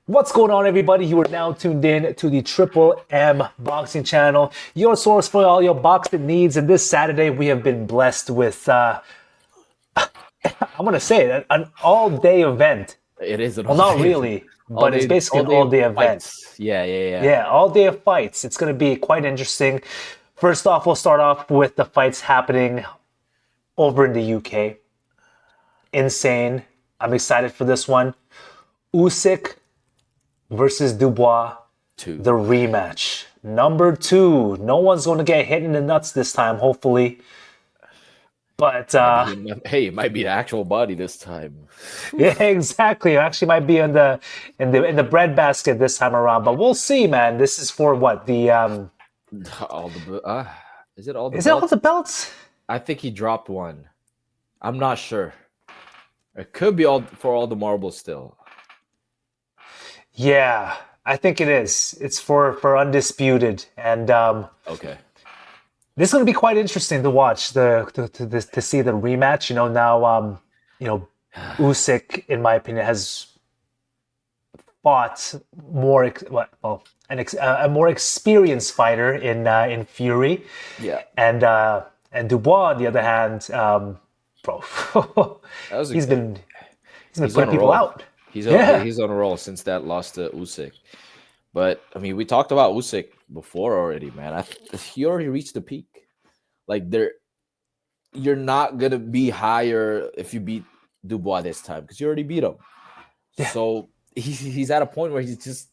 What's going on, everybody? You are now tuned in to the Triple M Boxing Channel, your source for all your boxing needs. And this Saturday, we have been blessed with, I'm going to say it, an all-day event. It is an Well, all not day, really, but it's basically an all-day event. fights. Yeah. Yeah, all day of fights. It's going to be quite interesting. First off, we'll start off with the fights happening over in the UK. Insane. I'm excited for this one. Usyk versus Dubois, Two. the rematch. Number 2. No one's going to get hit in the nuts this time, hopefully. But Hey, it might be the actual body this time. yeah, exactly. It actually might be in the breadbasket this time around. But we'll see, man. This is for what the All the is it all the is it all belts? the belts? I think he dropped one. I'm not sure. It could be all for all the marbles still. Yeah, I think it is. It's for undisputed, and Okay. this is going to be quite interesting to watch to see the rematch. Now Usyk, in my opinion, has fought a more experienced fighter in Fury, Yeah. and Dubois, on the other hand, bro, That was he's been he's on putting a people roll. out. He's Yeah, he's on a roll since that loss to Usyk. But I mean, we talked about Usyk before already, man. He already reached the peak. Like you're not gonna be higher if you beat Dubois this time because you already beat him. yeah, So he's at a point where he's just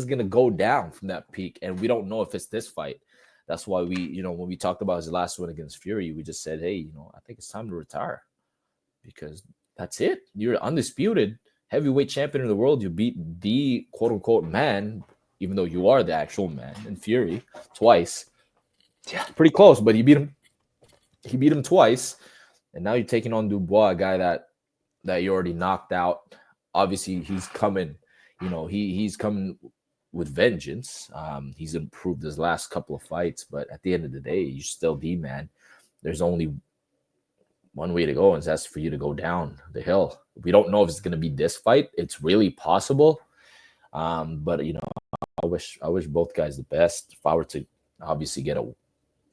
gonna go down from that peak, and we don't know if it's this fight. That's why when we talked about his last win against Fury, we just said, hey, I think it's time to retire because that's it. You're undisputed heavyweight champion of the world. You beat the quote unquote man, even though you are the actual man in Fury twice. yeah. Pretty close, but he beat him. He beat him twice, and now you're taking on Dubois, a guy that you already knocked out. Obviously, he's coming. He's coming with vengeance. He's improved his last couple of fights, but at the end of the day, you're still the man. There's only one way to go, and that's for you to go down the hill. We don't know if it's going to be this fight. It's really possible, but I wish both guys the best. If I were to obviously get a, what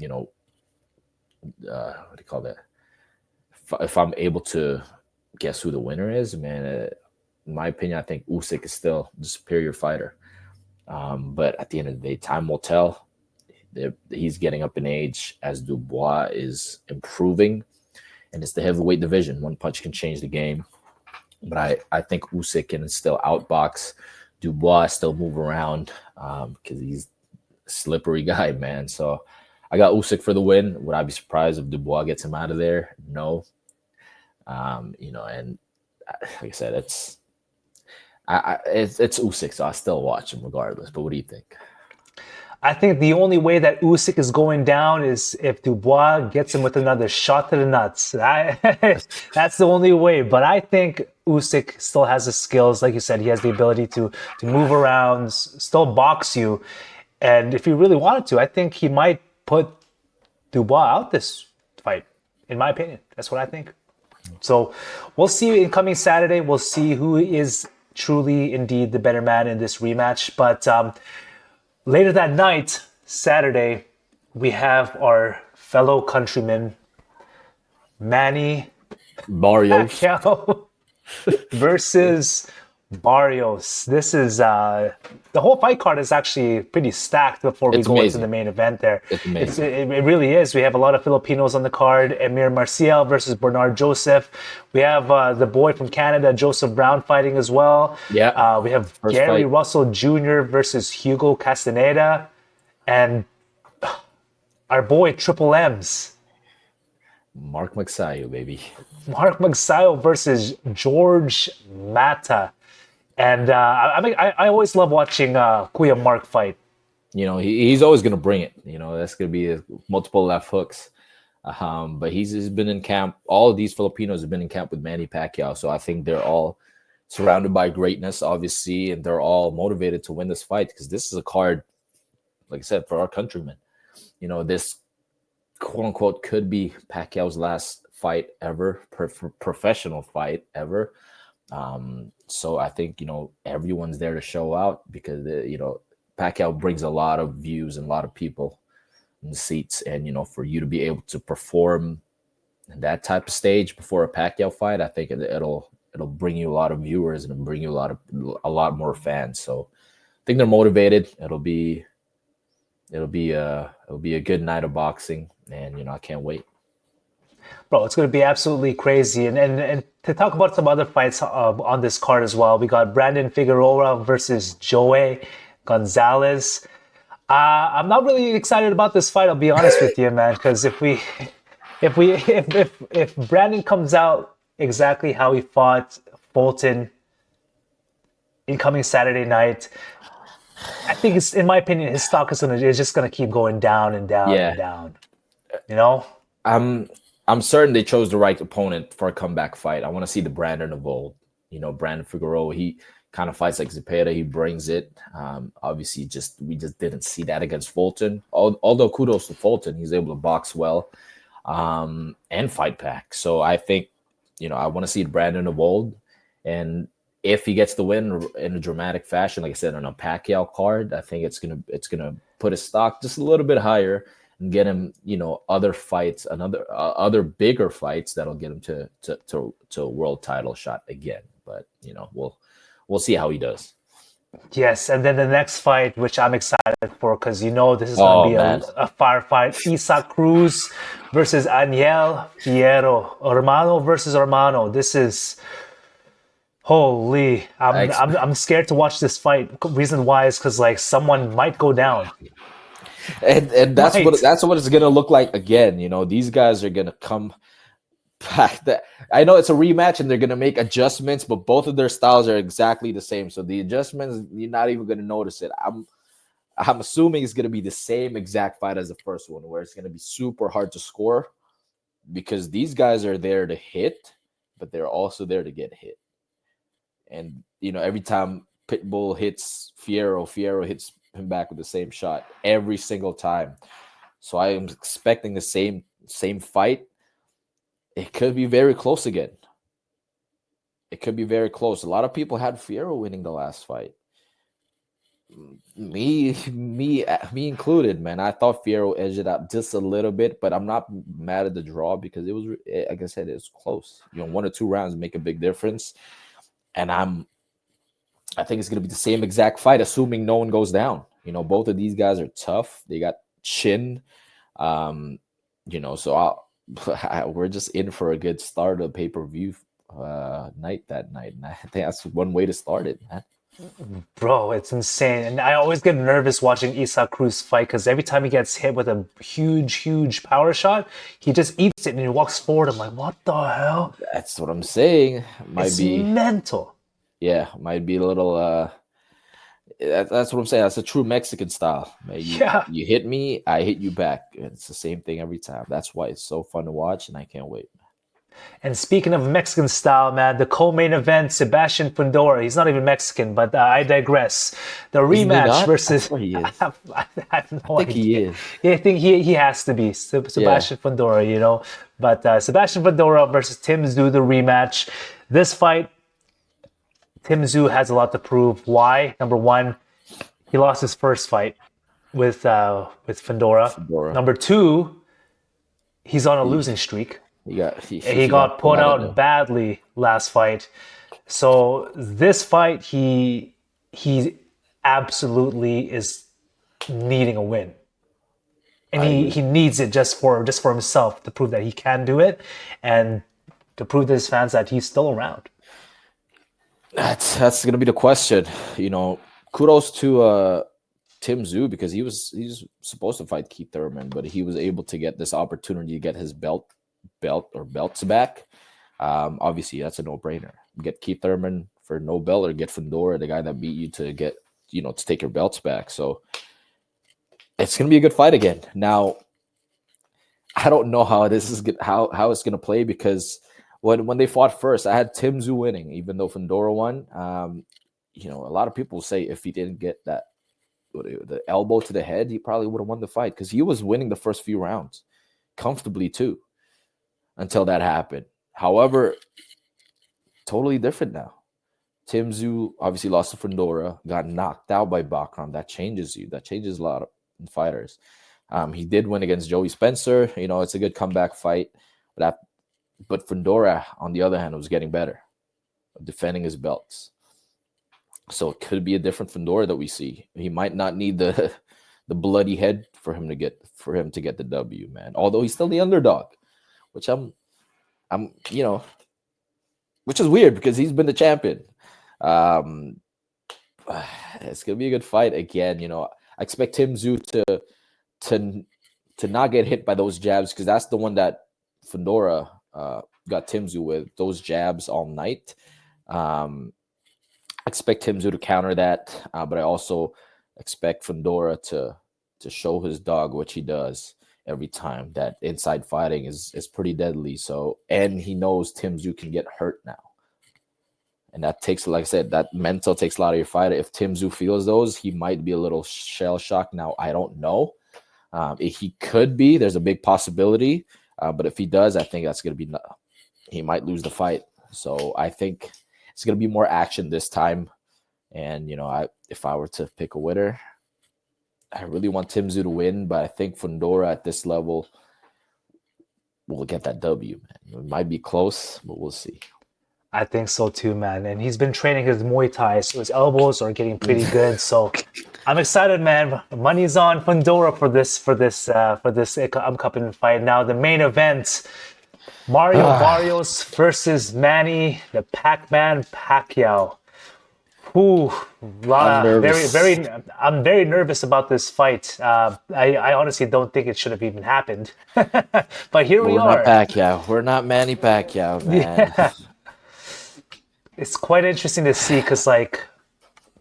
do you call that? If I'm able to guess who the winner is, man, in my opinion, I think Usyk is still the superior fighter. But at the end of the day, time will tell. He's getting up in age as Dubois is improving, and it's the heavyweight division. One punch can change the game. But I think Usyk can still outbox Dubois, still move around because he's a slippery guy, man. So I got Usyk for the win. Would I be surprised if Dubois gets him out of there? No. And like I said, it's Usyk, so I still watch him regardless. But what do you think? I think the only way that Usyk is going down is if Dubois gets him with another shot to the nuts. That's the only way. But I think Usyk still has the skills. Like you said, he has the ability to move around, still box you. And if he really wanted to, I think he might put Dubois out this fight, in my opinion. That's what I think. So we'll see in coming Saturday. We'll see who is truly indeed the better man in this rematch. But later that night, Saturday, we have our fellow countryman, Manny Barrios. Pacquiao versus Barrios. This is the whole fight card is actually pretty stacked before we It's go amazing. into the main event there. It's amazing. It really is. We have a lot of Filipinos on the card. Emir Marciel versus Bernard Joseph. We have the boy from Canada, Joseph Brown, fighting as well. Yeah. We have First Gary fight. Russell Jr. versus Hugo Castaneda. And our boy Triple M's, Mark Magsayo, baby. Mark Magsayo versus George Mata. And I always love watching Kuya Mark fight. He's always going to bring it. That's going to be multiple left hooks. But he's been in camp. All of these Filipinos have been in camp with Manny Pacquiao. So I think they're all surrounded by greatness, obviously, and they're all motivated to win this fight because this is a card, like I said, for our countrymen. This quote unquote could be Pacquiao's last fight ever, professional fight ever. So I think, everyone's there to show out because, Pacquiao brings a lot of views and a lot of people in the seats. And, for you to be able to perform in that type of stage before a Pacquiao fight, I think it'll bring you a lot of viewers and it'll bring you a lot more fans. So I think they're motivated. It'll be a good night of boxing, and I can't wait. Bro, it's going to be absolutely crazy. And to talk about some other fights on this card as well, we got Brandon Figueroa versus Joey Gonzalez. I'm not really excited about this fight. I'll be honest with you, man. Because if Brandon comes out exactly how he fought Fulton incoming Saturday night, I think it's, in my opinion, his stock is just gonna keep going down and down Yeah. and down. You know? I'm certain they chose the right opponent for a comeback fight. I want to see the Brandon of old. Brandon Figueroa, he kind of fights like Zepeda. He brings it. Obviously, we just didn't see that against Fulton. Although kudos to Fulton, he's able to box well and fight back. So I think, I want to see the Brandon of old. And if he gets the win in a dramatic fashion, like I said, on a Pacquiao card, I think it's gonna put his stock just a little bit higher and get him, other fights, other bigger fights that'll get him to a world title shot again. But we'll see how he does. Yes, and then the next fight, which I'm excited for, because this is going to be a fire fight. Usyk Cruz versus Angel Fierro. Armano versus Armano. This is holy. I'm scared to watch this fight. Reason why is because someone might go down. And that's what it's gonna look like again. These guys are gonna come back. I know it's a rematch and they're gonna make adjustments, but both of their styles are exactly the same. So the adjustments, you're not even gonna notice it. I'm assuming it's gonna be the same exact fight as the first one, where it's gonna be super hard to score because these guys are there to hit, but they're also there to get hit. And every time Pitbull hits Fierro hits him back with the same shot every single time. So I am expecting the same fight. It could be very close again. It could be very close. A lot of people had Fierro winning the last fight. Me included, man. I thought Fierro edged it out just a little bit, but I'm not mad at the draw because it was, like I said, it's close. 1 or 2 rounds make a big difference. And I think it's going to be the same exact fight, assuming no one goes down. Both of these guys are tough. They got chin. So we're just in for a good start of pay-per-view night that night. And I think that's one way to start it, man. Bro, it's insane. And I always get nervous watching Usyk Cruz fight because every time he gets hit with a huge power shot, he just eats it and he walks forward. I'm like, what the hell? That's what I'm saying. It's mental. Yeah, might be a little. That's what I'm saying. That's a true Mexican style. You hit me, I hit you back. It's the same thing every time. That's why it's so fun to watch, and I can't wait. And speaking of Mexican style, man, the co-main event, Sebastian Fundora. He's not even Mexican, but I digress. The rematch versus. He is. I have no idea. He is. Yeah, I think he has to be Sebastian Fundora. But Sebastian Fundora versus Tim Tszyu, the rematch. This fight, Tim Tszyu has a lot to prove. Why? Number one, he lost his first fight with Fundora. Number two, he's on a losing streak. He got put out badly last fight. So this fight, he absolutely is needing a win. And he needs it just for himself to prove that he can do it and to prove to his fans that he's still around. That's gonna be the question. Kudos to Tim Tszyu because he's supposed to fight Keith Thurman, but he was able to get this opportunity to get his belts back. Obviously, that's a no-brainer. Get Keith Thurman for no belt, or get Fundora, the guy that beat you, to get to take your belts back. So it's gonna be a good fight again. Now, I don't know how this is how it's gonna play because when they fought first, I had Tim Tszyu winning, even though Fundora won. A lot of people say if he didn't get the elbow to the head, he probably would have won the fight because he was winning the first few rounds comfortably too until that happened. However, totally different now. Tim Tszyu obviously lost to Fundora, got knocked out by Bakram. That changes you. That changes a lot of fighters. He did win against Joey Spencer. You know, it's a good comeback fight. But Fundora, on the other hand, was getting better, defending his belts. So it could be a different Fundora that we see. He might not need the bloody head for him to get the W, man. Although he's still the underdog, which I'm which is weird because he's been the champion. It's gonna be a good fight again. You know, I expect Tim Tszyu to not get hit by those jabs, because that's the one that Fundora got Tim Tszyu with, those jabs all night. I expect Tim Tszyu to counter that, but I also expect Fundora to show his dog, which he does every time. That inside fighting is pretty deadly. So, and he knows Tim Tszyu can get hurt now. And that takes, like I said, that mental takes a lot of your fighter. If Tim Tszyu feels those, he might be a little shell shocked. Now, I don't know. He could be. There's a big possibility. But if he does, I think that's going to be, he might lose the fight. So I think it's going to be more action this time. And, you know, if I were to pick a winner, I really want Tim Tszyu to win. But I think Fundora at this level will get that W, man. It might be close, but we'll see. I think so too, man. And he's been training his Muay Thai, so his elbows are getting pretty good. So I'm excited, man. Money's on Fundora for this upcoming fight. Now the main event: Barrios versus Manny, the Pac-Man Pacquiao. Ooh, I'm very nervous about this fight. I honestly don't think it should have even happened. But here we are. We're not Pacquiao. We're not Manny Pacquiao, man. Yeah. It's quite interesting to see because, like,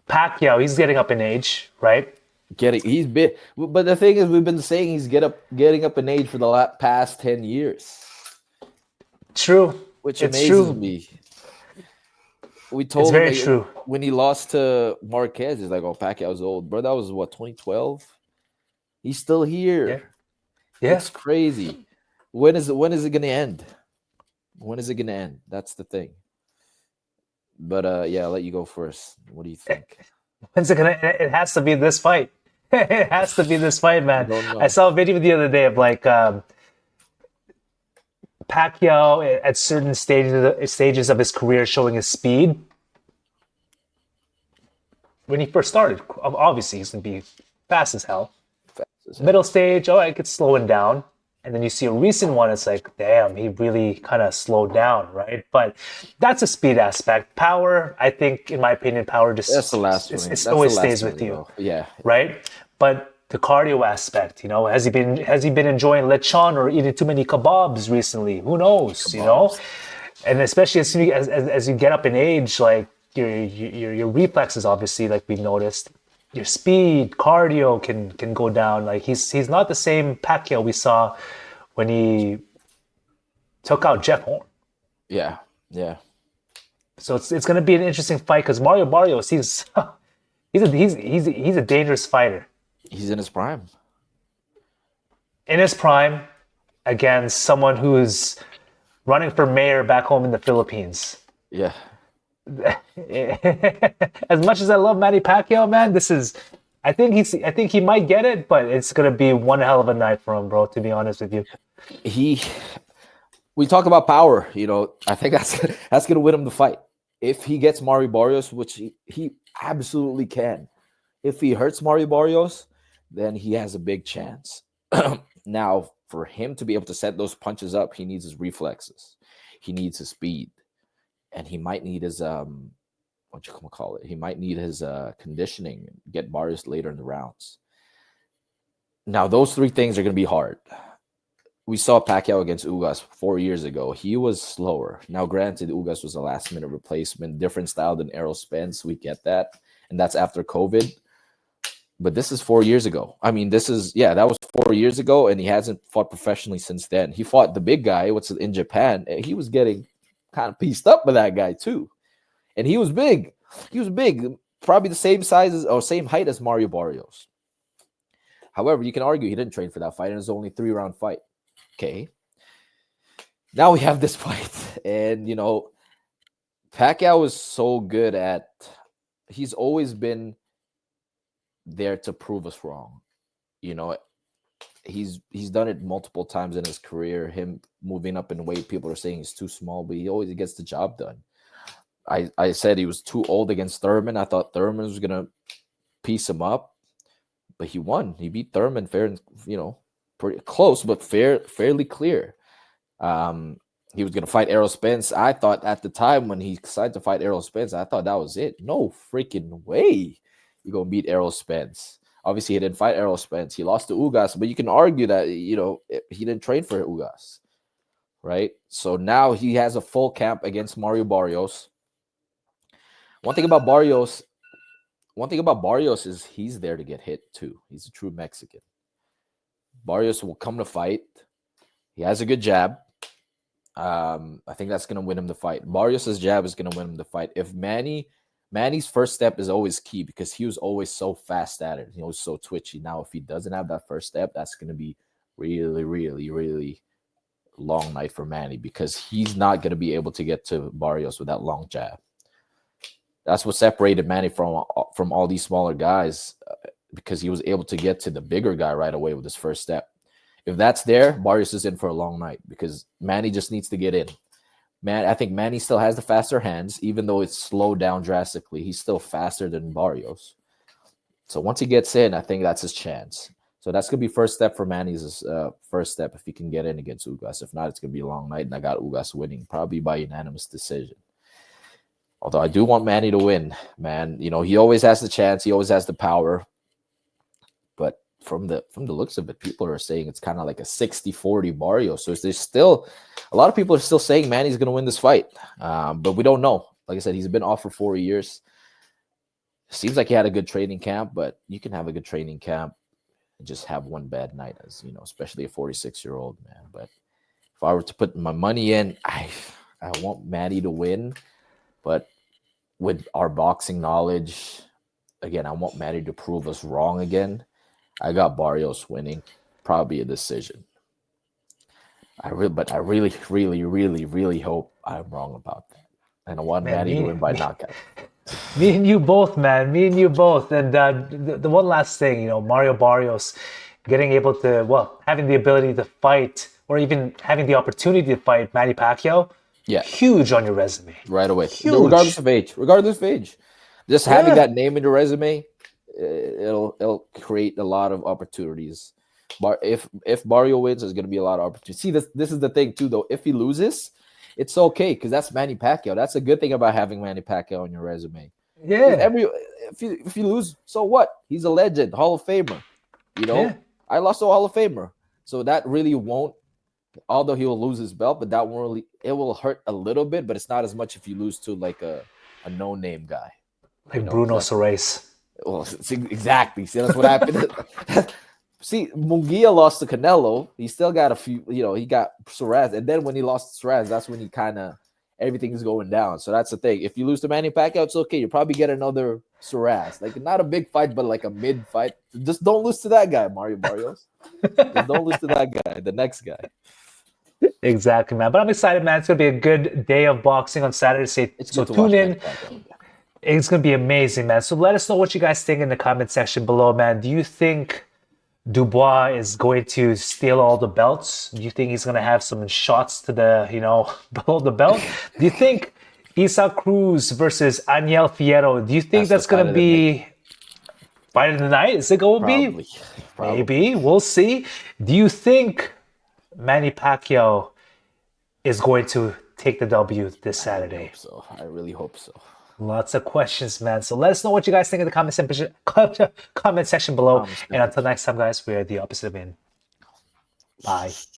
Pacquiao, he's getting up in age, right? He's big, but the thing is, we've been saying he's getting up in age for the past 10 years. True, which amazes me. We told it's him very true. When he lost to Marquez, he's like, "Oh, Pacquiao's old, bro." That was what, 2012. He's still here. Yeah. It's crazy. When is it gonna end? When is it gonna end? That's the thing. But yeah, I'll let you go first. What do you think? When's it gonna? It has to be this fight. It has to be this fight, man. I saw a video the other day of like Pacquiao at certain stages of his career showing his speed. When he first started, obviously he's gonna be fast as hell. Middle stage, I could slow him down. And then you see a recent one, it's like, damn, he really kind of slowed down, right? But that's a speed aspect. Power, I think, in my opinion, power just that's the last one. It always stays with you. Yeah. Right? But the cardio aspect, you know, has he been enjoying lechon or eating too many kebabs recently? Who knows, you know? And especially as you get up in age, like your reflexes, obviously, like we've noticed, your speed, cardio can go down. Like he's not the same Pacquiao we saw when he took out Jeff Horn. Yeah. So it's going to be an interesting fight because Mario Barrios, he's a dangerous fighter. He's in his prime. In his prime, against someone who's running for mayor back home in the Philippines. Yeah. As much as I love Manny Pacquiao, man, I think he might get it, but it's gonna be one hell of a night for him, bro. To be honest with you, we talk about power. You know, I think that's gonna win him the fight if he gets Mario Barrios, which he absolutely can. If he hurts Mario Barrios, then he has a big chance. Now, for him to be able to set those punches up, he needs his reflexes, he needs his speed. And he might need his He might need his conditioning, get Barrios later in the rounds. Now, those three things are going to be hard. We saw Pacquiao against Ugas 4 years ago. He was slower. Now, granted, Ugas was a last-minute replacement, different style than Errol Spence. We get that, and that's after COVID. But this is 4 years ago. I mean, that was 4 years ago, and he hasn't fought professionally since then. He fought the big guy, in Japan, and he was getting kind of pieced up with that guy too, and he was big. Probably the same size or same height as Mario Barrios. However, you can argue he didn't train for that fight, and it was only a 3-round fight. Okay, now we have this fight, and you know, Pacquiao is so good at. He's always been there to prove us wrong. You know, he's done it multiple times in his career. Him moving up in weight, people are saying he's too small, but he always gets the job done. I said he was too old against Thurman. I thought Thurman was gonna piece him up, but he won. He beat Thurman fair and pretty close, but fairly clear. He was gonna fight Errol Spence. I thought at the time when he decided to fight Errol Spence, I thought that was it. No freaking way you're gonna beat Errol Spence. Obviously, he didn't fight Errol Spence. He lost to Ugas, but you can argue that he didn't train for Ugas, right? So now he has a full camp against Mario Barrios. One thing about Barrios is he's there to get hit too. He's a true Mexican. Barrios will come to fight. He has a good jab. I think that's going to win him the fight. Barrios' jab is going to win him the fight. If Manny's first step is always key because he was always so fast at it. He was so twitchy. Now, if he doesn't have that first step, that's going to be really, really, really long night for Manny because he's not going to be able to get to Barrios with that long jab. That's what separated Manny from all these smaller guys because he was able to get to the bigger guy right away with his first step. If that's there, Barrios is in for a long night because Manny just needs to get in. I think Manny still has the faster hands, even though it's slowed down drastically. He's still faster than Barrios. So once he gets in, I think that's his chance. So that's going to be first step for Manny's first step if he can get in against Ugas. If not, it's going to be a long night, and I got Ugas winning, probably by unanimous decision. Although I do want Manny to win, man. He always has the chance. He always has the power. But from the looks of it, people are saying it's kind of like a 60-40 Barrios. So there's still a lot of people are still saying Manny's going to win this fight. But we don't know. Like I said, he's been off for 4 years. Seems like he had a good training camp, but you can have a good training camp and just have one bad night, especially a 46-year-old man. But if I were to put my money in, I want Manny to win. But with our boxing knowledge, again, I want Manny to prove us wrong again. I got Barrios winning, probably a decision. But I really, really, really, really hope I'm wrong about that. And I want Manny to win by knockout. Me and you both, man. Me and you both. And the one last thing, Mario Barrios having the ability to fight or even having the opportunity to fight Manny Pacquiao. Yeah, huge on your resume. Right away. Huge. Regardless of age. Just having that name in your resume, it'll create a lot of opportunities. If Barrio wins, there's going to be a lot of opportunities. See, this is the thing too, though. If he loses, it's okay because that's Manny Pacquiao. That's a good thing about having Manny Pacquiao on your resume. Yeah. If you lose, so what? He's a legend, Hall of Famer. I lost to a Hall of Famer, so that really won't. Although he will lose his belt, but it will hurt a little bit, but it's not as much if you lose to like a no-name guy. Like Bruno Soares. Well, exactly. See, that's what happened. See, Munguia lost to Canelo. He still got a few, he got Soares. And then when he lost to Soares, that's when he kind of, everything is going down. So that's the thing. If you lose to Manny Pacquiao, it's okay. You probably get another Soares. Like, not a big fight, but like a mid fight. Just don't lose to that guy, Mario Barrios. Just don't lose to that guy, the next guy. Exactly, man. But I'm excited, man. It's going to be a good day of boxing on Saturday. So tune in. It's going to be amazing, man. So let us know what you guys think in the comment section below, man. Do you think Dubois is going to steal all the belts? Do you think he's going to have some shots to the, below the belt? Do you think Isaac Cruz versus Angel Fierro, do you think that's going to be fight of the night? Is it going to be? Probably. Maybe. We'll see. Do you think Manny Pacquiao is going to take the W this Saturday? I really hope so. Lots of questions, man. So let us know what you guys think in the comment section below. And until next time, guys, we are the opposite of in. Bye.